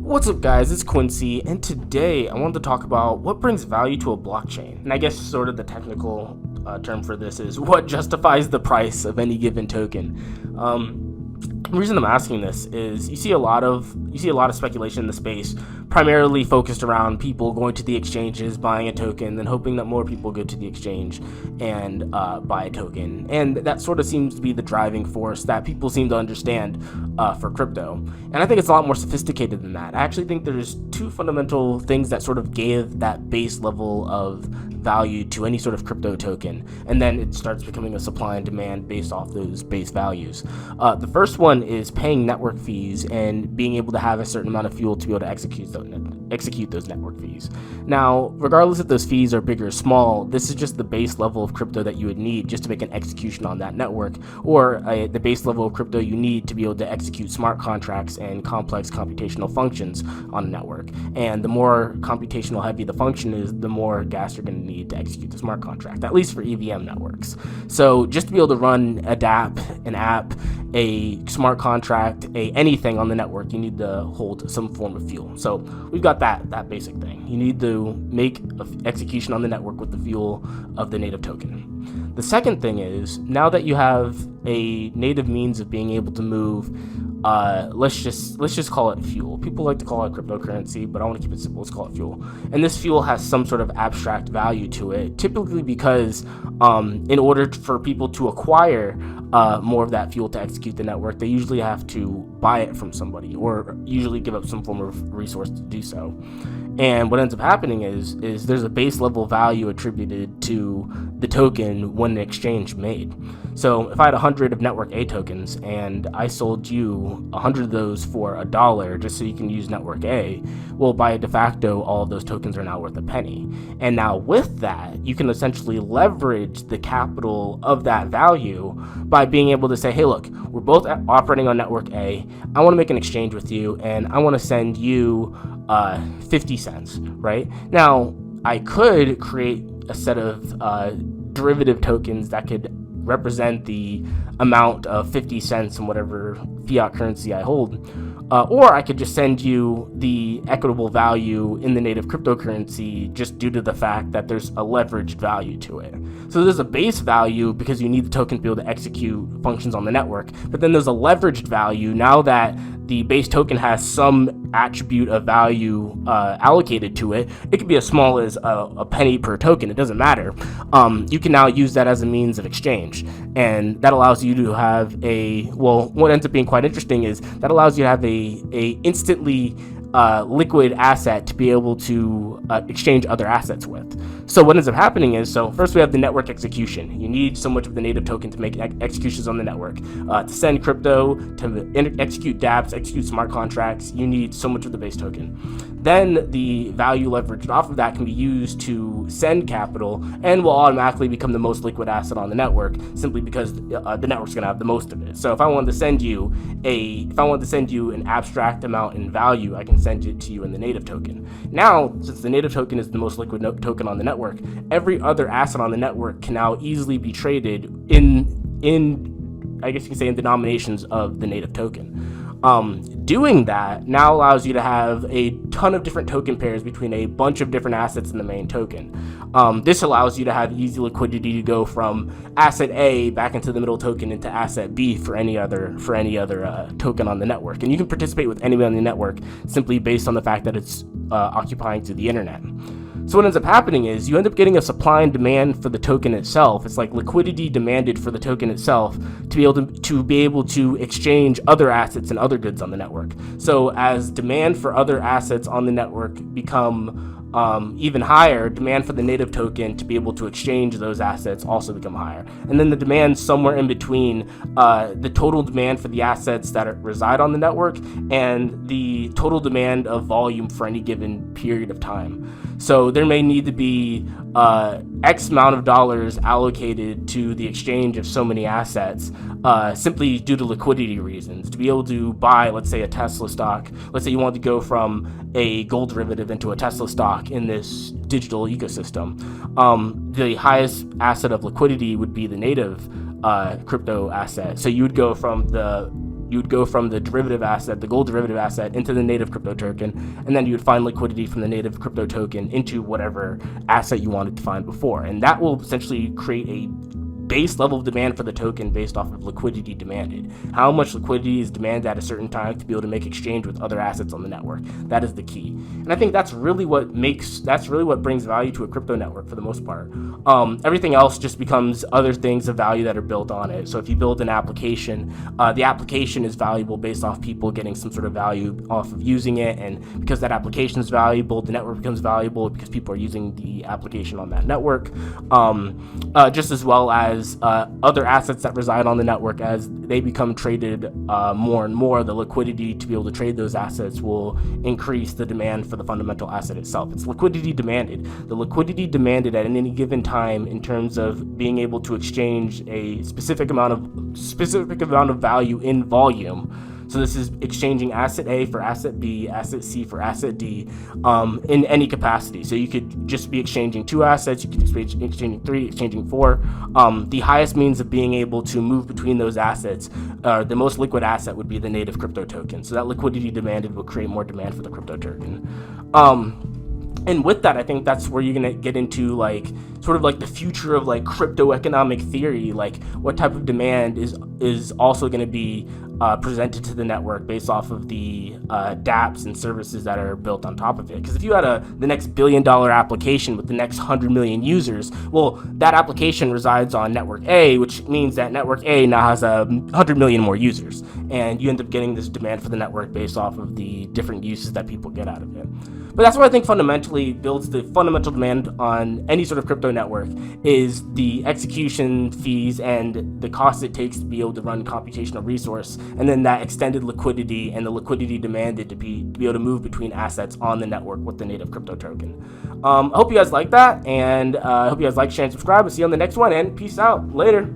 What's up, guys? It's Quincy, and today I wanted to talk about what brings value to a blockchain. And I guess sort of the technical term for this is what justifies the price of any given token. The reason I'm asking this is you see a lot of speculation in the space, primarily focused around people going to the exchanges, buying a token, then hoping that more people go to the exchange and buy a token. And that sort of seems to be the driving force that people seem to understand for crypto. And I think it's a lot more sophisticated than that. I actually think there's two fundamental things that sort of give that base level of value to any sort of crypto token, and then it starts becoming a supply and demand based off those base values. The first one is paying network fees and being able to have a certain amount of fuel to be able to execute those network fees. Now, regardless if those fees are big or small, this is just the base level of crypto that you would need just to make an execution on that network, or the base level of crypto you need to be able to execute smart contracts and complex computational functions on a network. And the more computational heavy the function is, the more gas you're going to need to execute the smart contract, at least for EVM networks. So just to be able to run a DApp, an app, a smart contract, anything on the network, you need to hold some form of fuel. So we've got that basic thing. You need to make execution on the network with the fuel of the native token. The second thing is, now that you have a native means of being able to move, let's just call it fuel. People like to call it cryptocurrency, but I want to keep it simple. Let's call it fuel. And this fuel has some sort of abstract value to it, typically because in order for people to acquire more of that fuel to execute the network, they usually have to buy it from somebody, or usually give up some form of resource to do so. And what ends up happening is there's a base level value attributed to the token when an exchange made. So if I had 100 of network A tokens and I sold you 100 of those for $1 just so you can use network A, well, by de facto, all of those tokens are now worth a penny. And now with that, you can essentially leverage the capital of that value by being able to say, hey, look, we're both operating on network A. I want to make an exchange with you, and I want to send you 50 cents, right? Now, I could create a set of derivative tokens that could represent the amount of 50 cents in whatever fiat currency I hold. Or I could just send you the equitable value in the native cryptocurrency just due to the fact that there's a leveraged value to it. So there's a base value because you need the token to be able to execute functions on the network, but then there's a leveraged value now that the base token has some attribute of value allocated to it. It could be as small as a penny per token, it doesn't matter. You can now use that as a means of exchange, and that allows you to have what ends up being quite interesting is that allows you to have a instantly liquid asset to be able to exchange other assets with. So what ends up happening is, first we have the network execution. You need so much of the native token to make executions on the network. To send crypto, to execute dApps, execute smart contracts, you need so much of the base token. Then the value leveraged off of that can be used to send capital and will automatically become the most liquid asset on the network, simply because the network's going to have the most of it. So if I wanted to send you an abstract amount in value, I can send it to you in the native token. Now, since the native token is the most liquid token on the network, every other asset on the network can now easily be traded in I guess you can say in denominations of the native token. Doing that now allows you to have a ton of different token pairs between a bunch of different assets in the main token. This allows you to have easy liquidity to go from asset A back into the middle token into asset B for any other token on the network. And you can participate with anyone on the network simply based on the fact that it's occupying to the internet. So what ends up happening is you end up getting a supply and demand for the token itself. It's like liquidity demanded for the token itself to be able to exchange other assets and other goods on the network. So as demand for other assets on the network become even higher, demand for the native token to be able to exchange those assets also become higher. And then the demand somewhere in between the total demand for the assets that reside on the network and the total demand of volume for any given period of time. So there may need to be X amount of dollars allocated to the exchange of so many assets simply due to liquidity reasons. To be able to buy, let's say, a Tesla stock, let's say you want to go from a gold derivative into a Tesla stock in this digital ecosystem, the highest asset of liquidity would be the native crypto asset. So you would go from the you would go from the derivative asset, the gold derivative asset, into the native crypto token, and then you would find liquidity from the native crypto token into whatever asset you wanted to find before. And that will essentially create a base level of demand for the token based off of liquidity demanded. How much liquidity is demanded at a certain time to be able to make exchange with other assets on the network. That is the key. And I think that's really what brings value to a crypto network for the most part. Everything else just becomes other things of value that are built on it. So if you build an application, the application is valuable based off people getting some sort of value off of using it. And because that application is valuable, the network becomes valuable because people are using the application on that network. Just as well as other assets that reside on the network, as they become traded more and more, the liquidity to be able to trade those assets will increase the demand for the fundamental asset itself. It's liquidity demanded. The liquidity demanded at any given time in terms of being able to exchange a specific amount of value in volume. So this is exchanging asset A for asset B, asset C for asset D, in any capacity. So you could just be exchanging 2 assets, you could be exchanging 3, exchanging 4. The highest means of being able to move between those assets, the most liquid asset would be the native crypto token. So that liquidity demanded will create more demand for the crypto token. And with that, I think that's where you're gonna get into like sort of like the future of like crypto economic theory, like what type of demand is also gonna be presented to the network based off of the dApps and services that are built on top of it. Because if you had the next $1 billion application with the next 100 million users, well, that application resides on network A, which means that network A now has 100 million more users, and you end up getting this demand for the network based off of the different uses that people get out of it. But that's what I think fundamentally builds the fundamental demand on any sort of crypto network, is the execution fees and the cost it takes to be able to run computational resource, and then that extended liquidity and the liquidity demanded to be able to move between assets on the network with the native crypto token. I hope you guys like that, and I hope you guys like, share, and subscribe. I'll see you on the next one, and peace out. Later.